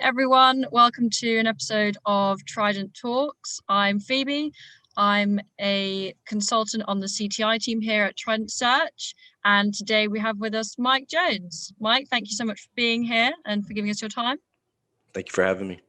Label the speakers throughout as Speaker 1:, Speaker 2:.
Speaker 1: everyone. Welcome to an episode of Trident Talks. I'm Phoebe. I'm a consultant on the CTI team here at Trident Search. And today we have with us Mike Jones. Mike, thank you so much for being here and for giving us your time.
Speaker 2: Thank you for having me.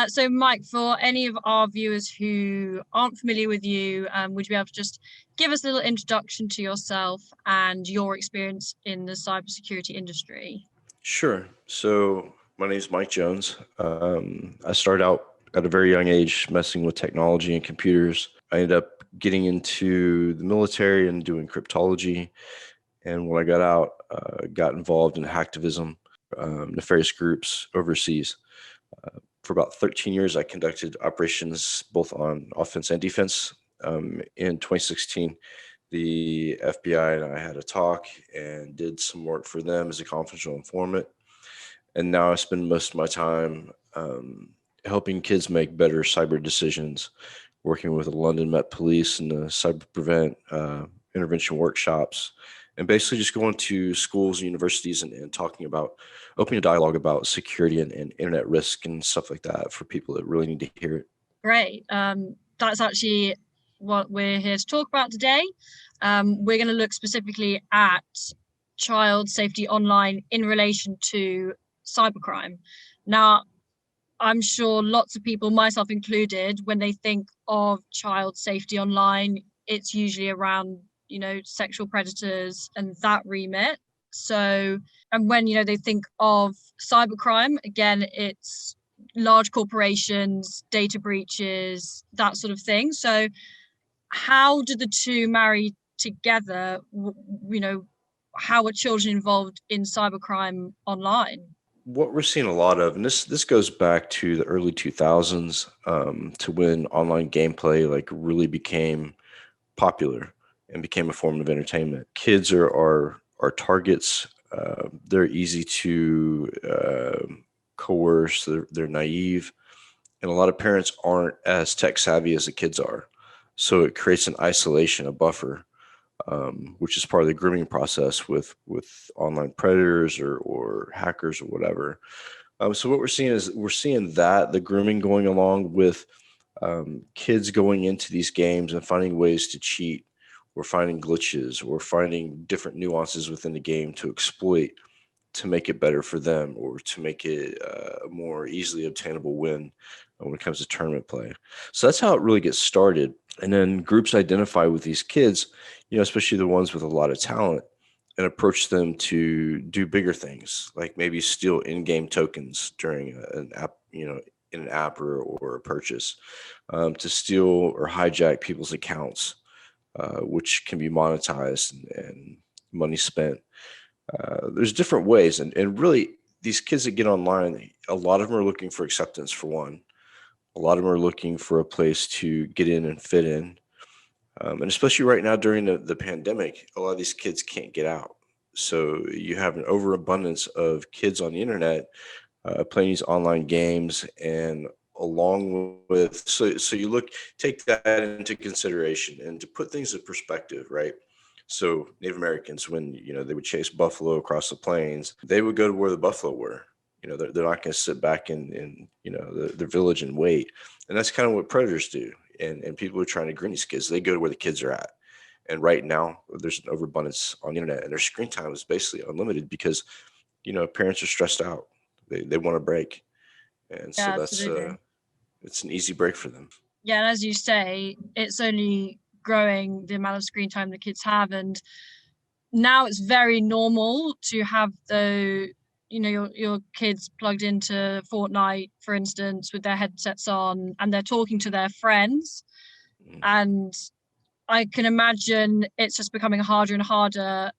Speaker 1: So Mike, for any of our viewers who aren't familiar with you, would you be able to just give us a little introduction to yourself and your experience in the cybersecurity industry?
Speaker 2: Sure. So my name is Mike Jones. I started out at a very young age messing with technology and computers. I ended up getting into the military and doing cryptology. And when I got out, got involved in hacktivism, nefarious groups overseas. For about 13 years, I conducted operations both on offense and defense. In 2016, the FBI and I had a talk and did some work for them as a confidential informant. And now I spend most of my time helping kids make better cyber decisions, working with the London Met Police and the cyber prevent intervention workshops, and basically just going to schools and universities and talking about opening a dialogue about security and internet risk and stuff like that for people that really need to hear it.
Speaker 1: Great. That's actually what we're here to talk about today. We're going to look specifically at child safety online in relation to cybercrime. Now, I'm sure lots of people, myself included, when they think of child safety online, it's usually around, sexual predators and that remit. So, and when, they think of cybercrime, again, it's large corporations, data breaches, that sort of thing. So how do the two marry together? How are children involved in cybercrime online?
Speaker 2: What we're seeing a lot of, and this goes back to the early 2000s, to when online gameplay really became popular and became a form of entertainment. Kids are targets. They're easy to coerce. They're naive, and a lot of parents aren't as tech savvy as the kids are. So it creates an isolation, a buffer, which is part of the grooming process with online predators or hackers or whatever. So what we're seeing is that the grooming going along with kids going into these games and finding ways to cheat, or finding glitches, or finding different nuances within the game to exploit to make it better for them, or to make it a more easily obtainable win when it comes to tournament play. So that's how it really gets started. And then groups identify with these kids, especially the ones with a lot of talent, and approach them to do bigger things, like maybe steal in-game tokens during an app, in an app or a purchase, to steal or hijack people's accounts, which can be monetized and money spent. There's different ways, and really these kids that get online, a lot of them are looking for acceptance, for one. A lot of them are looking for a place to get in and fit in. And especially right now during the pandemic, a lot of these kids can't get out. So you have an overabundance of kids on the internet playing these online games, and along with, so you take that into consideration, and to put things in perspective, right? So Native Americans, when they would chase buffalo across the plains, they would go to where the buffalo were. They're not going to sit back in their village and wait. And that's kind of what predators do. And people are trying to groom these kids. They go to where the kids are at. And right now, there's an overabundance on the internet, and their screen time is basically unlimited because parents are stressed out. They want a break, and so it's an easy break for them.
Speaker 1: Yeah, and as you say, it's only growing the amount of screen time the kids have, and now it's very normal to have your kids plugged into Fortnite, for instance, with their headsets on, and they're talking to their friends. And I can imagine it's just becoming harder and harder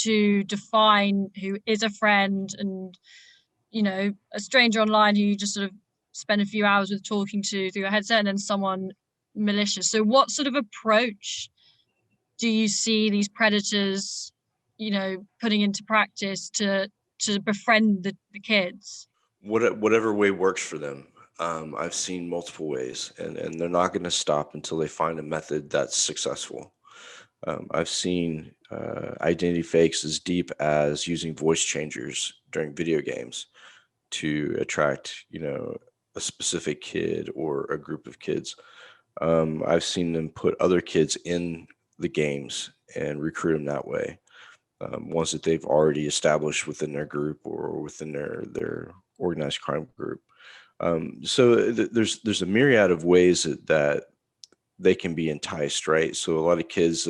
Speaker 1: to define who is a friend and, a stranger online who you just sort of spend a few hours with talking to through your headset, and then someone malicious. So what sort of approach do you see these predators, putting into practice to befriend the kids?
Speaker 2: Whatever way works for them. I've seen multiple ways, and they're not going to stop until they find a method that's successful. I've seen identity fakes as deep as using voice changers during video games, to attract, a specific kid or a group of kids. I've seen them put other kids in the games and recruit them that way. Ones that they've already established within their group or within their organized crime group. So there's a myriad of ways that they can be enticed, right? So a lot of kids,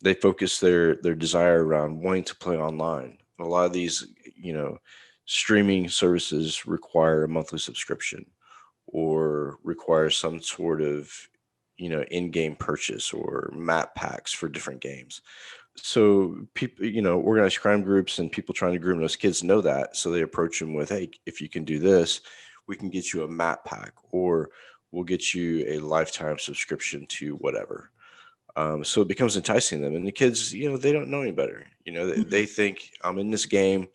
Speaker 2: they focus their desire around wanting to play online. A lot of these, streaming services require a monthly subscription or require some sort of, in-game purchase or map packs for different games. So people, organized crime groups and people trying to groom those kids know that. So they approach them with, hey, if you can do this, we can get you a map pack, or we'll get you a lifetime subscription to whatever. So it becomes enticing them. And the kids, they don't know any better. They think I'm in this game.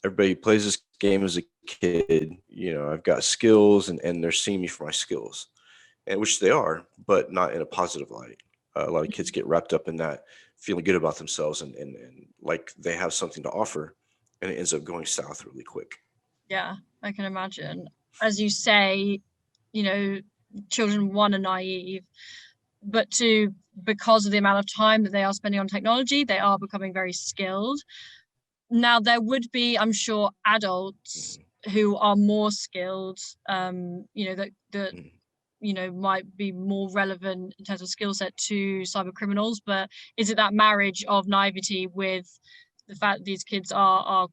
Speaker 2: Everybody plays this game as a kid. I've got skills and they're seeing me for my skills, and which they are, but not in a positive light. A lot of kids get wrapped up in that, feeling good about themselves and like they have something to offer, and it ends up going south really quick.
Speaker 1: Yeah, I can imagine. As you say, you know, children, one, are naive, but two, because of the amount of time that they are spending on technology, they are becoming very skilled. Now, there would be, I'm sure, adults
Speaker 2: Mhm.
Speaker 1: who are more skilled, that
Speaker 2: Mhm.
Speaker 1: might be more relevant in terms of skill set to cyber criminals. But is it that marriage of naivety with the fact that these kids are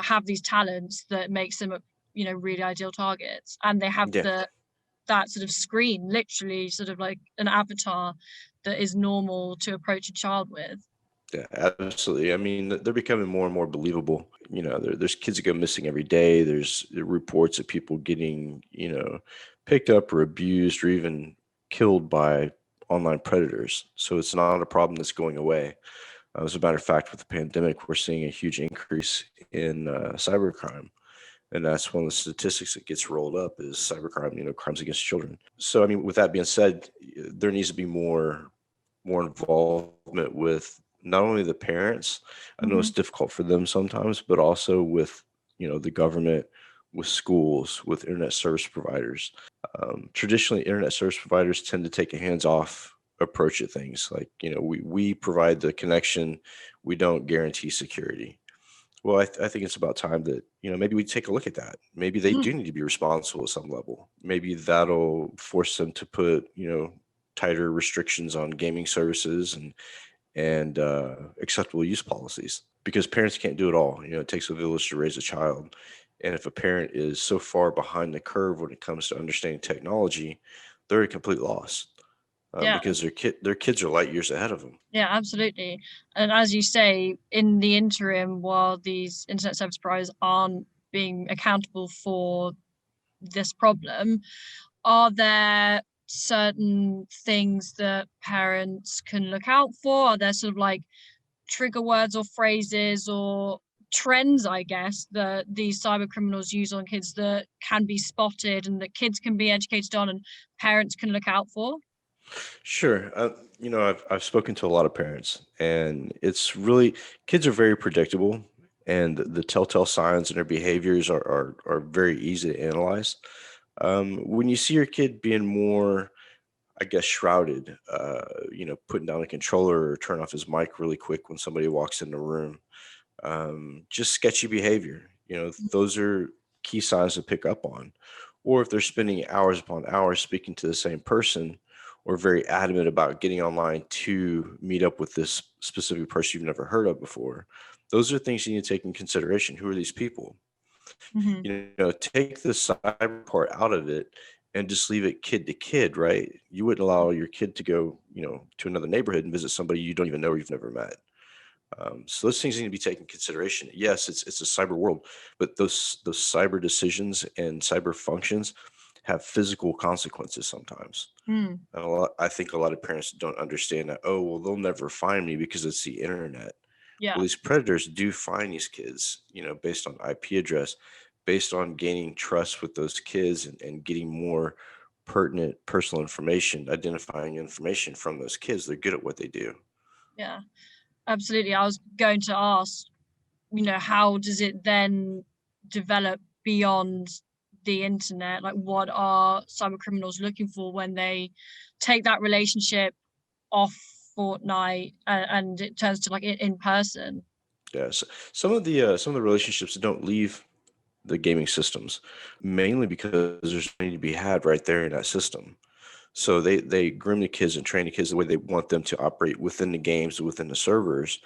Speaker 1: have these talents that makes them really ideal targets, and they have
Speaker 2: Yeah,
Speaker 1: that sort of screen, literally sort of like an avatar that is normal to approach a child with.
Speaker 2: yeah, absolutely. I mean, they're becoming more and more believable. There's kids that go missing every day. There's reports of people getting, picked up or abused or even killed by online predators. So it's not a problem that's going away. As a matter of fact, with the pandemic, we're seeing a huge increase in cybercrime, and that's one of the statistics that gets rolled up is cybercrime, crimes against children. So, I mean, with that being said, there needs to be more involvement with not only the parents. I know it's
Speaker 1: Hmm.
Speaker 2: difficult for them sometimes, but also with the government, with schools, with internet service providers. Traditionally, internet service providers tend to take a hands-off approach at things. Like, we provide the connection, we don't guarantee security. Well, I think it's about time that, maybe we take a look at that. Maybe they do need to be responsible at some level. Maybe that'll force them to put, tighter restrictions on gaming services and acceptable use policies, because parents can't do it all. It takes a village to raise a child. And if a parent is so far behind the curve when it comes to understanding technology, they're at a complete loss,
Speaker 1: Yeah.
Speaker 2: because their kids are light years ahead of them.
Speaker 1: Yeah, absolutely. And as you say, in the interim, while these internet service providers aren't being accountable for this problem, are there certain things that parents can look out for? Are there sort of like trigger words or phrases or trends, I guess, that these cyber criminals use on kids that can be spotted and that kids can be educated on and parents can look out for?
Speaker 2: Sure. I've spoken to a lot of parents, and it's really, kids are very predictable, and the telltale signs in their behaviors are very easy to analyze. When you see your kid being more, I guess, shrouded, putting down a controller or turn off his mic really quick when somebody walks in the room, just sketchy behavior. Those are key signs to pick up on. Or if they're spending hours upon hours speaking to the same person, or very adamant about getting online to meet up with this specific person you've never heard of before, those are things you need to take in consideration. Who are these people?
Speaker 1: Hmm.
Speaker 2: Take the cyber part out of it and just leave it kid to kid, right? You wouldn't allow your kid to go, to another neighborhood and visit somebody you don't even know or you've never met. So those things need to be taken into consideration. Yes, it's a cyber world, but those cyber decisions and cyber functions have physical consequences sometimes.
Speaker 1: Mm.
Speaker 2: And I think a lot of parents don't understand that. Oh, well, they'll never find me because it's the internet. Well,
Speaker 1: Yeah.
Speaker 2: these predators do find these kids, based on IP address, based on gaining trust with those kids and getting more pertinent personal information, identifying information from those kids. They're good at what they do.
Speaker 1: Yeah. Absolutely. I was going to ask, how does it then develop beyond the internet. Like, what are cyber criminals looking for when they take that relationship off Fortnite and it turns to like in person?
Speaker 2: Yes, some of the relationships don't leave the gaming systems, mainly because there's money to be had right there in that system. So they groom the kids and train the kids the way they want them to operate within the games, within the servers,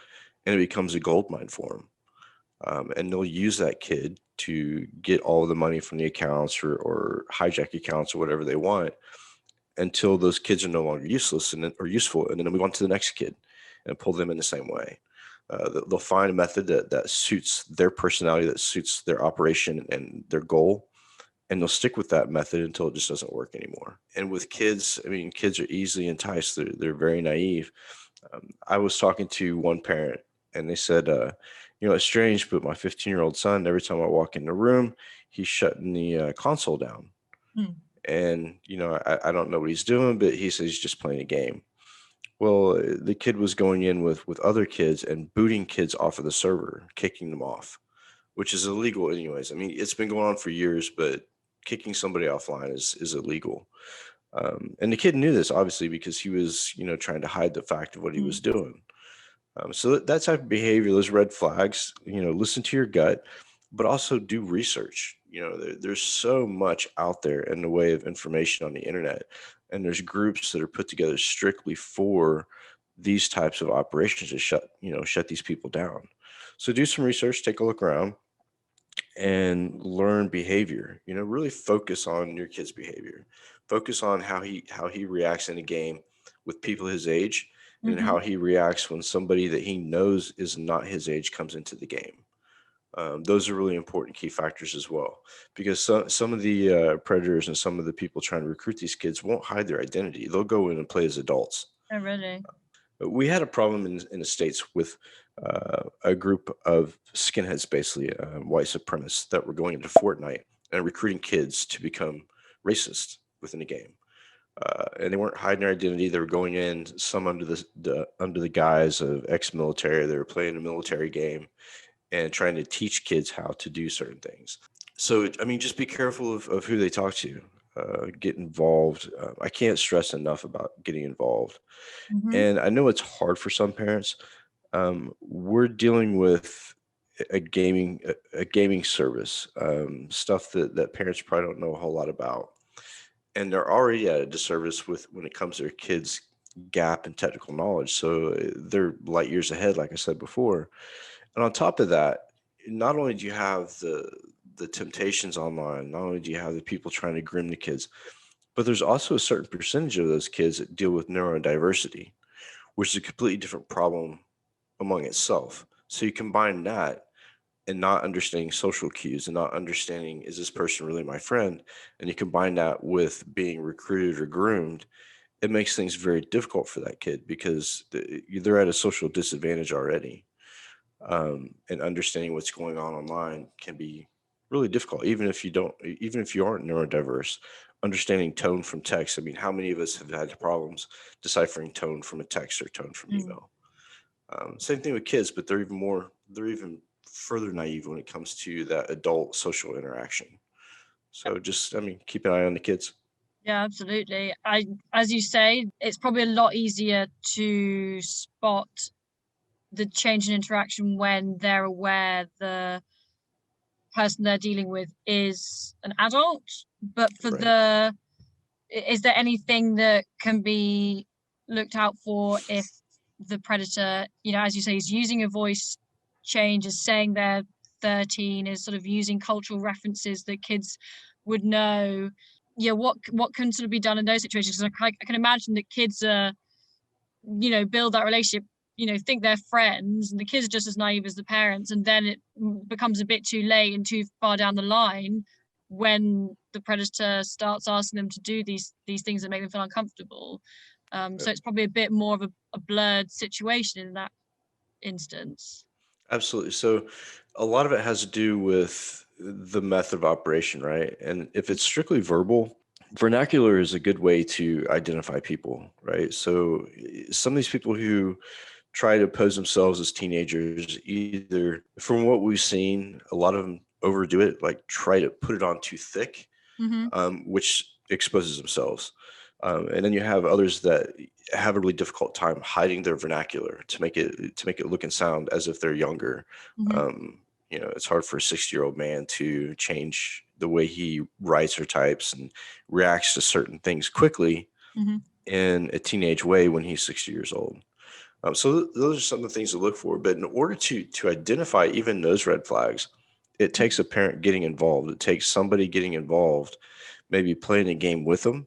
Speaker 2: and it becomes a gold mine for them. And they'll use that kid to get all the money from the accounts or hijack accounts or whatever they want until those kids are no longer useless or useful, and then move on to the next kid and pull them in the same way. They'll find a method that suits their personality, that suits their operation and their goal, and they'll stick with that method until it just doesn't work anymore. And with kids, I mean, kids are easily enticed. They're very naive. I was talking to one parent, and they said, it's strange, but my 15-year-old son, every time I walk in the room, he's shutting the console down.
Speaker 1: Hmm.
Speaker 2: And, I don't know what he's doing, but he says he's just playing a game. Well, the kid was going in with other kids and booting kids off of the server, kicking them off, which is illegal anyways. I mean, it's been going on for years, but kicking somebody offline is illegal. And the kid knew this obviously because he was, trying to hide the fact of what he was
Speaker 1: Hmm.
Speaker 2: doing. So that type of behavior, those red flags, listen to your gut, but also do research. There's so much out there in the way of information on the internet, and there's groups that are put together strictly for these types of operations to shut these people down. So do some research, take a look around, and learn behavior. Really focus on your kid's behavior. Focus on how he reacts in a game with people his age, and
Speaker 1: Mm-hmm.
Speaker 2: how he reacts when somebody that he knows is not his age comes into the game. Those are really important key factors as well, because some of the predators and some of the people trying to recruit these kids won't hide their identity. They'll go in and play as adults.
Speaker 1: Oh, really?
Speaker 2: We had a problem in the States with a group of skinheads, basically white supremacists, that were going into Fortnite and recruiting kids to become racist within the game. And they weren't hiding their identity. They were going in, some under the guise of ex-military. They were playing a military game and trying to teach kids how to do certain things. So, I mean, just be careful of who they talk to. Get involved. I can't stress enough about getting involved.
Speaker 1: Mm-hmm.
Speaker 2: And I know it's hard for some parents. We're dealing with a gaming service, stuff that parents probably don't know a whole lot about, and they're already at a disservice with when it comes to their kids' gap in technical knowledge. So they're light years ahead, like I said before. And on top of that, not only do you have the temptations online, not only do you have the people trying to groom the kids, but there's also a certain percentage of those kids that deal with neurodiversity, which is a completely different problem among itself. So you combine that and not understanding social cues and not understanding, is this person really my friend? And you combine that with being recruited or groomed, it makes things very difficult for that kid because they're at a social disadvantage already. And understanding what's going on online can be really difficult, even if you aren't neurodiverse. Understanding tone from text. I mean, how many of us have had problems deciphering tone from a text or tone from
Speaker 1: Mm.
Speaker 2: email? Same thing with kids, but they're even further naive when it comes to that adult social interaction. So just, I mean, keep an eye on the kids.
Speaker 1: Yeah, absolutely. As you say, it's probably a lot easier to spot the change in interaction when they're aware the person they're dealing with is an adult. But
Speaker 2: Right.
Speaker 1: is there anything that can be looked out for if the predator, as you say, is using a voice change, is saying they're 13, is sort of using cultural references that kids would know? Yeah, what can sort of be done in those situations? Because I can imagine that kids are, build that relationship, think they're friends, and the kids are just as naive as the parents, and then it becomes a bit too late and too far down the line when the predator starts asking them to do these things that make them feel uncomfortable. So it's probably a bit more of a blurred situation in that instance.
Speaker 2: Absolutely. So a lot of it has to do with the method of operation, right? And if it's strictly verbal, vernacular is a good way to identify people, right? So some of these people who try to pose themselves as teenagers, either from what we've seen, a lot of them overdo it, like try to put it on too thick,
Speaker 1: Mm-hmm.
Speaker 2: which exposes themselves. And then you have others that have a really difficult time hiding their vernacular to make it look and sound as if they're younger.
Speaker 1: Mm-hmm.
Speaker 2: Um, it's hard for a 60-year-old man to change the way he writes or types and reacts to certain things quickly
Speaker 1: Mm-hmm.
Speaker 2: in a teenage way when he's 60 years old. So those are some of the things to look for. But in order to identify even those red flags, it takes a parent getting involved. It takes somebody getting involved, maybe playing a game with them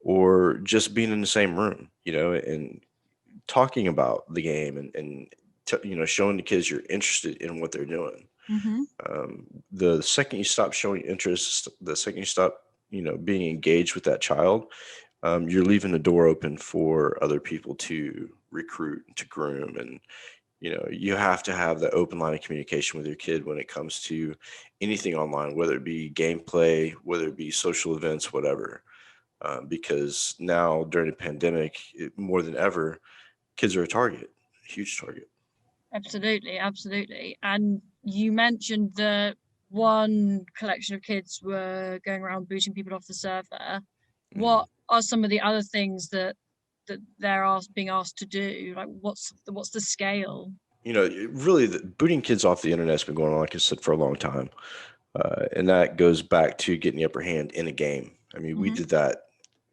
Speaker 2: or just being in the same room, and talking about the game and showing the kids you're interested in what they're doing.
Speaker 1: Mm-hmm.
Speaker 2: The second you stop showing interest, the second you stop, being engaged with that child, you're leaving the door open for other people to recruit, to groom, and you have to have that open line of communication with your kid when it comes to anything online, whether it be gameplay, whether it be social events, whatever. Because now during the pandemic, more than ever, kids are a target, a huge target.
Speaker 1: Absolutely, absolutely. And you mentioned that one collection of kids were going around booting people off the server.
Speaker 2: Mhm.
Speaker 1: What are some of the other things that they're being asked to do? Like, what's the scale?
Speaker 2: Really, booting kids off the internet has been going on, like I said, for a long time. And that goes back to getting the upper hand in a game. I mean, we
Speaker 1: Mm-hmm.
Speaker 2: did that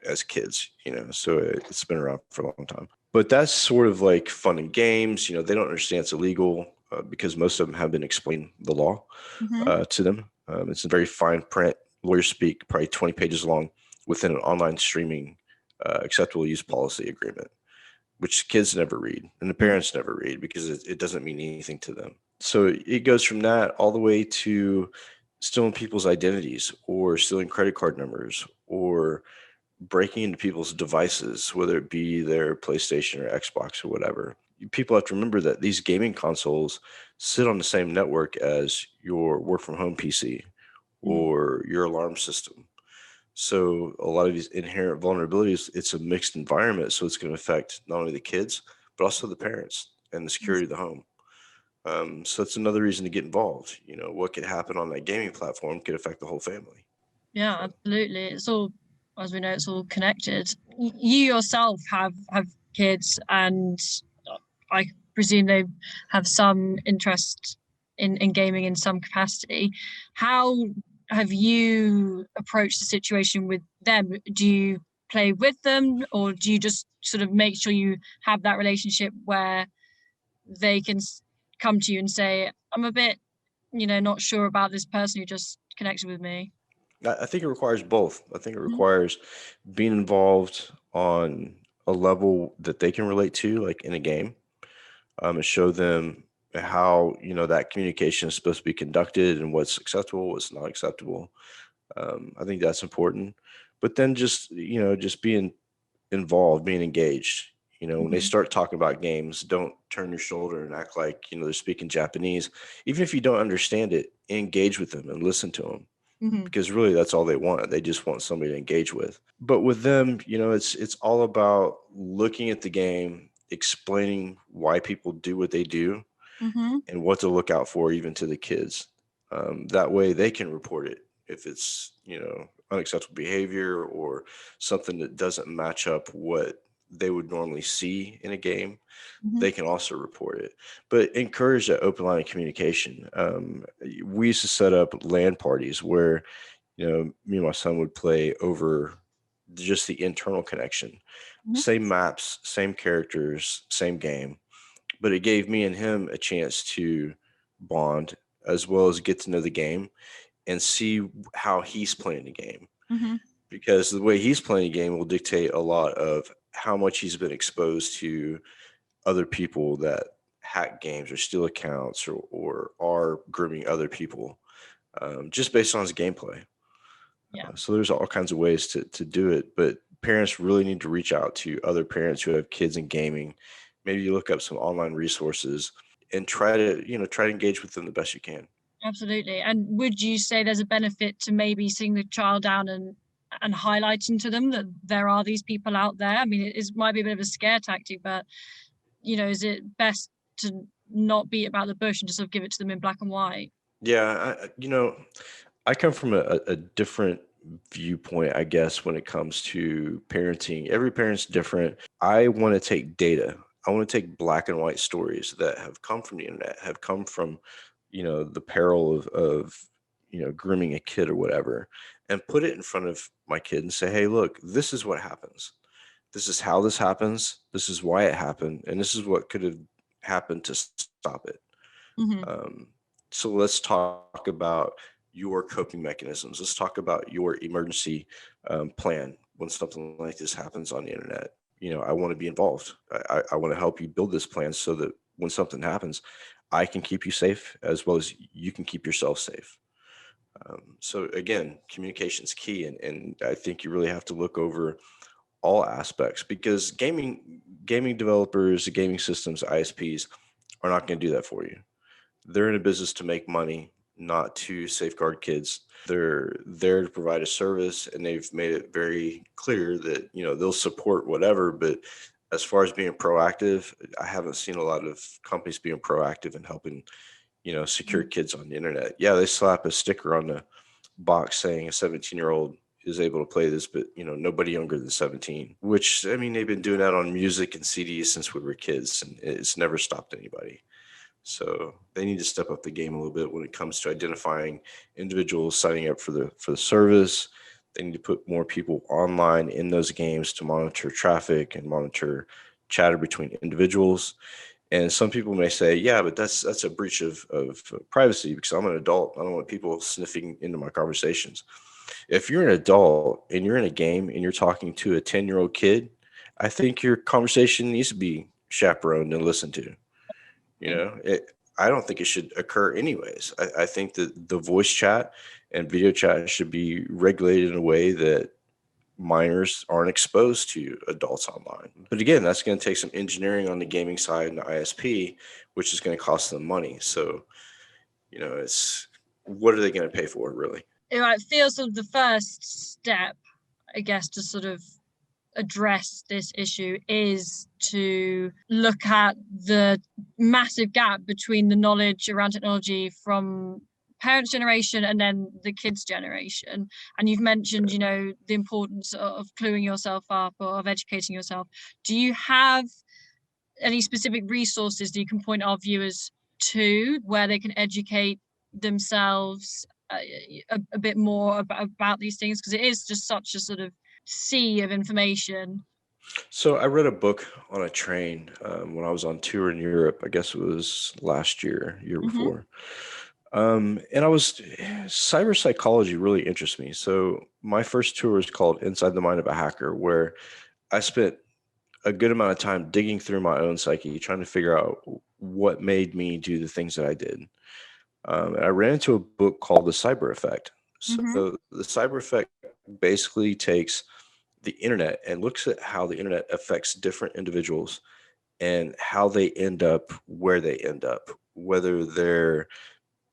Speaker 2: as kids, so it's been around for a long time. But that's sort of like fun and games. They don't understand it's illegal because most of them have been explaining the law
Speaker 1: Mm-hmm.
Speaker 2: to them. It's a very fine print, lawyer speak, probably 20 pages long within an online streaming acceptable use policy agreement, which kids never read and the parents never read because it doesn't mean anything to them. So it goes from that all the way to stealing people's identities or stealing credit card numbers or breaking into people's devices, whether it be their PlayStation or Xbox or whatever. People have to remember that these gaming consoles sit on the same network as your work from home PC
Speaker 1: Mm-hmm.
Speaker 2: or your alarm system. So a lot of these inherent vulnerabilities, it's a mixed environment. So it's going to affect not only the kids, but also the parents and the security of the home. So it's another reason to get involved. What could happen on that gaming platform could affect the whole family.
Speaker 1: Yeah,
Speaker 2: So
Speaker 1: absolutely. It's all, as we know, it's all connected. You yourself have kids, and I presume they have some interest in gaming in some capacity. How have you approached the situation with them? Do you play with them, or do you just sort of make sure you have that relationship where they can come to you and say, "I'm a bit, not sure about this person who just connected with me."
Speaker 2: I think it requires both. I think it requires being involved on a level that they can relate to, like in a game, and show them how that communication is supposed to be conducted and what's acceptable, what's not acceptable. I think that's important. But then just being involved, being engaged. When they
Speaker 1: Mm-hmm.
Speaker 2: start talking about games, don't turn your shoulder and act like they're speaking Japanese. Even if you don't understand it, engage with them and listen to them
Speaker 1: Mm-hmm.
Speaker 2: because really that's all they want. They just want somebody to engage with. But with them, it's all about looking at the game, explaining why people do what they do,
Speaker 1: Mm-hmm.
Speaker 2: and what to look out for, even to the kids. That way, they can report it if it's unacceptable behavior or something that doesn't match up what they would normally see in a game.
Speaker 1: Mm-hmm.
Speaker 2: They can also report it, but encourage that open line of communication. We used to set up LAN parties where me and my son would play over just the internal connection,
Speaker 1: Mm-hmm.
Speaker 2: same maps, same characters, same game, but it gave me and him a chance to bond as well as get to know the game and see how he's playing the game,
Speaker 1: Mm-hmm.
Speaker 2: because the way he's playing the game will dictate a lot of how much he's been exposed to other people that hack games or steal accounts or are grooming other people, just based on his gameplay.
Speaker 1: Yeah,
Speaker 2: So there's all kinds of ways to do it, but parents really need to reach out to other parents who have kids in gaming. Maybe you look up some online resources and try to engage with them the best you can.
Speaker 1: absolutely. And would you say there's a benefit to maybe sitting the child down and highlighting to them that there are these people out there? I mean, might be a bit of a scare tactic, but is it best to not beat about the bush and just sort of give it to them in black and white?
Speaker 2: Yeah, I come from a different viewpoint, I guess, when it comes to parenting. Every parent's different. I want to take data. I want to take black and white stories that have come from the internet, have come from, the peril of, grooming a kid or whatever, and put it in front of my kid and say, hey, look, this is what happens. This is how this happens. This is why it happened. And this is what could have happened to stop it.
Speaker 1: Hmm.
Speaker 2: Um, so let's talk about your coping mechanisms. Let's talk about your emergency plan when something like this happens on the internet. I want to be involved. I want to help you build this plan so that when something happens, I can keep you safe as well as you can keep yourself safe. So again, communication is key, and I think you really have to look over all aspects because gaming developers, gaming systems, ISPs are not going to do that for you. They're in a business to make money, not to safeguard kids. They're there to provide a service, and they've made it very clear that they'll support whatever. But as far as being proactive, I haven't seen a lot of companies being proactive in helping secure kids on the internet. Yeah, they slap a sticker on the box saying a 17-year-old is able to play this, but nobody younger than 17. Which I mean, they've been doing that on music and CDs since we were kids, and it's never stopped anybody. So they need to step up the game a little bit when it comes to identifying individuals signing up for the service. They need to put more people online in those games to monitor traffic and monitor chatter between individuals. And some people may say, yeah, but that's a breach of privacy because I'm an adult. I don't want people sniffing into my conversations. If you're an adult and you're in a game and you're talking to a 10-year-old kid, I think your conversation needs to be chaperoned and listened to. I don't think it should occur anyways. I think that the voice chat and video chat should be regulated in a way that minors aren't exposed to adults online. But again, that's going to take some engineering on the gaming side and the ISP, which is going to cost them money. So, it's what are they going to pay for really?
Speaker 1: It feels sort of the first step, I guess, to sort of address this issue is to look at the massive gap between the knowledge around technology from parents' generation and then the kids' generation. And you've mentioned, the importance of cluing yourself up or of educating yourself. Do you have any specific resources that you can point our viewers to where they can educate themselves a bit more about these things? Because it is just such a sort of sea of information.
Speaker 2: So I read a book on a train when I was on tour in Europe. I guess it was last year
Speaker 1: Hmm.
Speaker 2: before. And I was cyber psychology really interests me. So my first tour was called Inside the Mind of a Hacker, where I spent a good amount of time digging through my own psyche, trying to figure out what made me do the things that I did. And I ran into a book called The Cyber Effect.
Speaker 1: Hmm.
Speaker 2: So the Cyber Effect basically takes the internet and looks at how the internet affects different individuals and how they end up where they end up, whether they're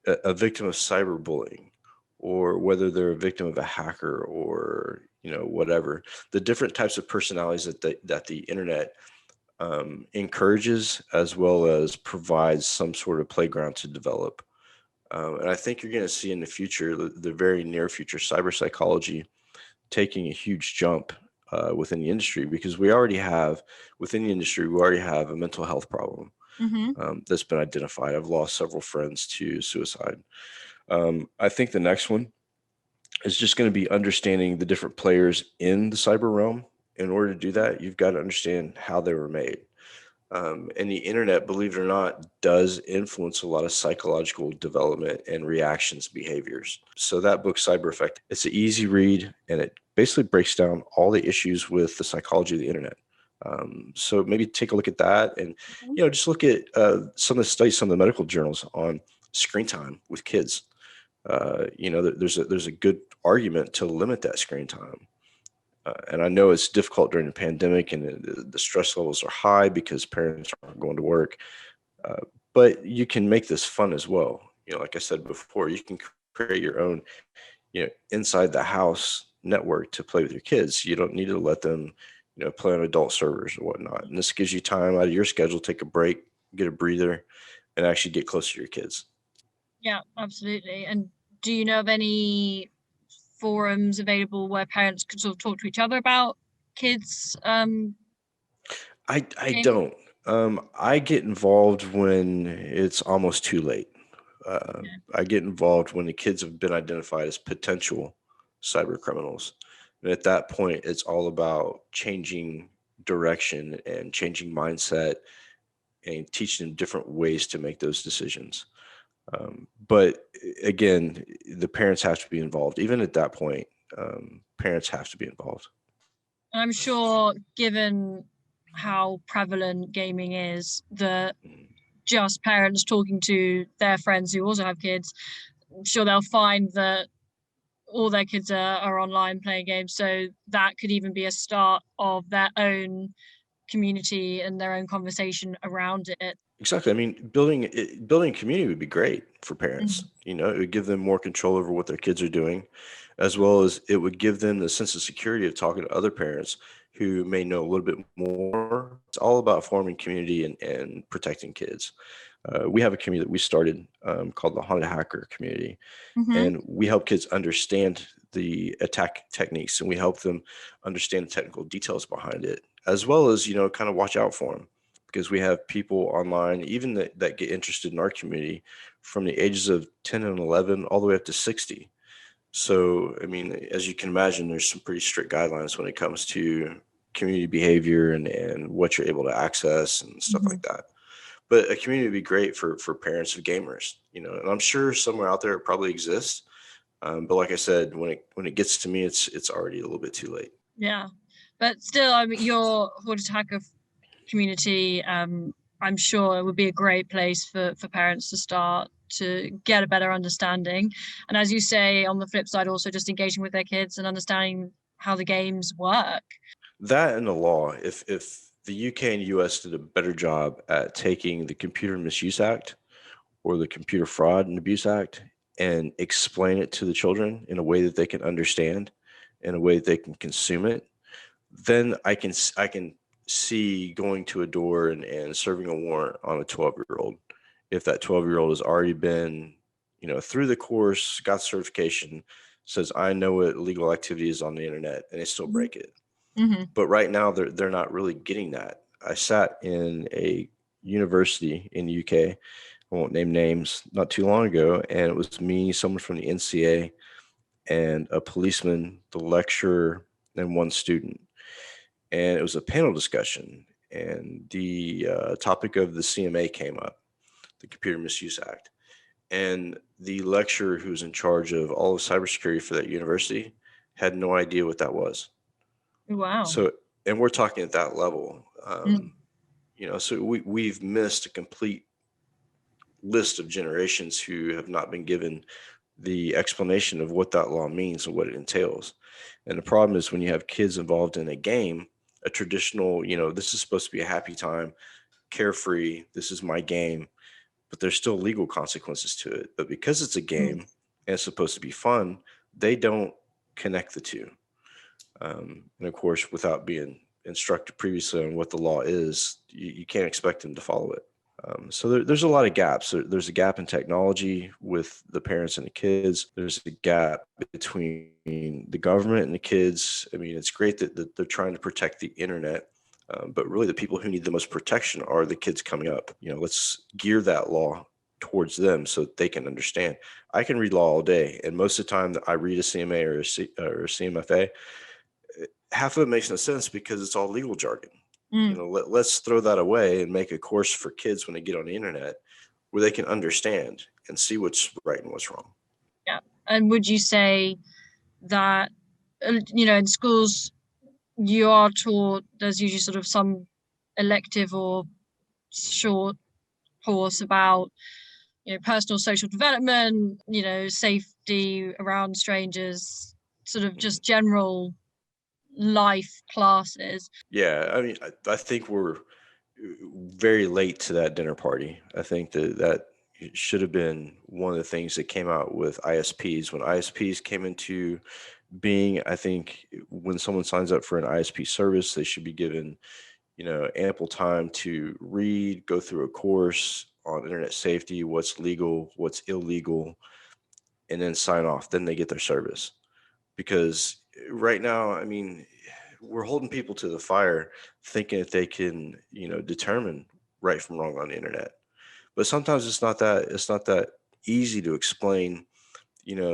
Speaker 2: a victim of cyberbullying or whether they're a victim of a hacker or whatever, the different types of personalities that the internet encourages as well as provides some sort of playground to develop. And I think you're going to see in the future, the very near future, cyber psychology taking a huge jump within the industry because within the industry, we already have a mental health problem
Speaker 1: Hmm.
Speaker 2: that's been identified. I've lost several friends to suicide. I think the next one is just going to be understanding the different players in the cyber realm. In order to do that, you've got to understand how they were made. And the internet, believe it or not, does influence a lot of psychological development and reactions behaviors. So that book, Cyber Effect, it's an easy read and it basically breaks down all the issues with the psychology of the internet. So maybe take a look at that and just look at some of the studies, some of the medical journals on screen time with kids. There's a good argument to limit that screen time. And I know it's difficult during the pandemic and the stress levels are high because parents aren't going to work. Uh, but you can make this fun as well. Like I said before, you can create your own, inside the house network to play with your kids. You don't need to let them, play on adult servers or whatnot. And this gives you time out of your schedule, take a break, get a breather, and actually get closer to your kids.
Speaker 1: Yeah, absolutely. And do you know of any forums available where parents could sort of talk to each other about kids
Speaker 2: I
Speaker 1: gaming?
Speaker 2: don't. I get involved when it's almost too late.
Speaker 1: Yeah.
Speaker 2: I get involved when the kids have been identified as potential cyber criminals. And at that point, it's all about changing direction and changing mindset and teaching them different ways to make those decisions. But again, the parents have to be involved. Even at that point, parents have to be involved.
Speaker 1: And I'm sure, given how prevalent gaming is, that
Speaker 2: Mhm.
Speaker 1: just parents talking to their friends who also have kids, I'm sure they'll find that all their kids are online playing games. So that could even be a start of their own community and their own conversation around it.
Speaker 2: Exactly. I mean, building a community would be great for parents.
Speaker 1: Mhm.
Speaker 2: You know, it would give them more control over what their kids are doing, as well as it would give them the sense of security of talking to other parents who may know a little bit more. It's all about forming community and protecting kids. We have a community that we started called the Haunted Hacker Community,
Speaker 1: Hmm.
Speaker 2: and we help kids understand the attack techniques, and we help them understand the technical details behind it, as well as kind of watch out for them, because we have people online even that get interested in our community from the ages of 10 and 11 all the way up to 60. So I mean, as you can imagine, there's some pretty strict guidelines when it comes to community behavior and what you're able to access and stuff
Speaker 1: Hmm.
Speaker 2: like that. But a community would be great for parents of gamers, and I'm sure somewhere out there it probably exists. But like I said, when it gets to me, it's already a little bit too late.
Speaker 1: Yeah. But still, I mean, your Horde Attacker community, I'm sure it would be a great place for parents to start to get a better understanding. And as you say, on the flip side, also just engaging with their kids and understanding how the games work.
Speaker 2: That and the law, if the UK and US did a better job at taking the Computer Misuse Act or the Computer Fraud and Abuse Act and explain it to the children in a way that they can understand, in a way that they can consume it, then I can see going to a door and serving a warrant on a 12-year-old if that 12-year-old has already been, through the course, got certification, says I know what illegal activity is on the internet, and they still break it.
Speaker 1: Mm-hmm.
Speaker 2: But right now they're not really getting that. I sat in a university in the UK, I won't name names, not too long ago, and it was me, someone from the NCA, and a policeman, the lecturer, and one student. And it was a panel discussion, and the topic of the CMA came up, the Computer Misuse Act. And the lecturer who's in charge of all of cybersecurity for that university had no idea what that was.
Speaker 1: Wow.
Speaker 2: So, and we're talking at that level.
Speaker 1: Mm.
Speaker 2: So we've missed a complete list of generations who have not been given the explanation of what that law means and what it entails. And the problem is when you have kids involved in a game, a traditional, this is supposed to be a happy time, carefree, this is my game, but there's still legal consequences to it. But because it's a
Speaker 1: Mm.
Speaker 2: game and it's supposed to be fun, they don't connect the two. And of course, without being instructed previously on what the law is, you can't expect them to follow it. So there's a lot of gaps. There's a gap in technology with the parents and the kids. There's a gap between the government and the kids. I mean, it's great that they're trying to protect the internet, but really the people who need the most protection are the kids coming up. Let's gear that law towards them so that they can understand. I can read law all day, and most of the time that I read a CMA or a CMFA, half of it makes no sense because it's all legal jargon.
Speaker 1: Mm.
Speaker 2: Let's throw that away and make a course for kids when they get on the internet where they can understand and see what's right and what's wrong.
Speaker 1: Yeah. And would you say that, in schools, you are taught there's usually sort of some elective or short course about personal social development, safety around strangers, sort of
Speaker 2: Mhm.
Speaker 1: just general life classes.
Speaker 2: Yeah, I mean, I think we're very late to that dinner party. I think that should have been one of the things that came out with ISPs. When ISPs came into being, I think when someone signs up for an ISP service, they should be given ample time to read, go through a course on internet safety, what's legal, what's illegal, and then sign off. Then they get their service. Because right now, I mean, we're holding people to the fire thinking that they can, determine right from wrong on the internet. But sometimes it's not that easy to explain,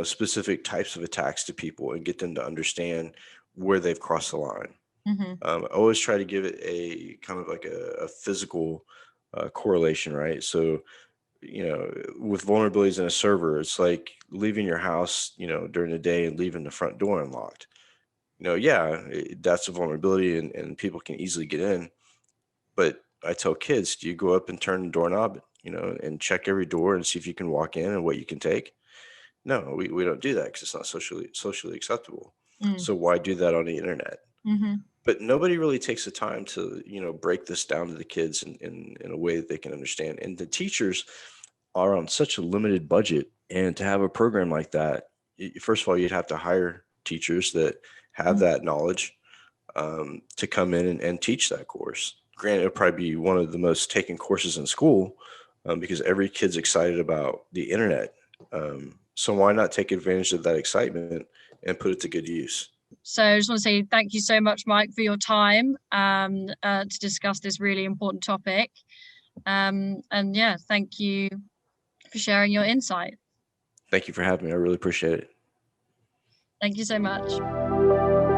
Speaker 2: specific types of attacks to people and get them to understand where they've crossed the line.
Speaker 1: Mm-hmm.
Speaker 2: I always try to give it a kind of like a physical correlation, right? So, with vulnerabilities in a server, it's like leaving your house, during the day and leaving the front door unlocked. Yeah, that's a vulnerability and people can easily get in. But I tell kids, do you go up and turn the doorknob, and check every door and see if you can walk in and what you can take? No, we don't do that because it's not socially acceptable.
Speaker 1: Mm.
Speaker 2: So why do that on the internet?
Speaker 1: Mm-hmm.
Speaker 2: But nobody really takes the time to, break this down to the kids in a way that they can understand. And the teachers are on such a limited budget. And to have a program like that, first of all, you'd have to hire teachers that have
Speaker 1: Mm.
Speaker 2: that knowledge, to come in and teach that course. Granted, it'll probably be one of the most taken courses in school, because every kid's excited about the internet. So why not take advantage of that excitement and put it to good use?
Speaker 1: So I just want to say thank you so much, Mike, for your time to discuss this really important topic. And yeah, thank you for sharing your insight.
Speaker 2: Thank you for having me. I really appreciate it.
Speaker 1: Thank you so much.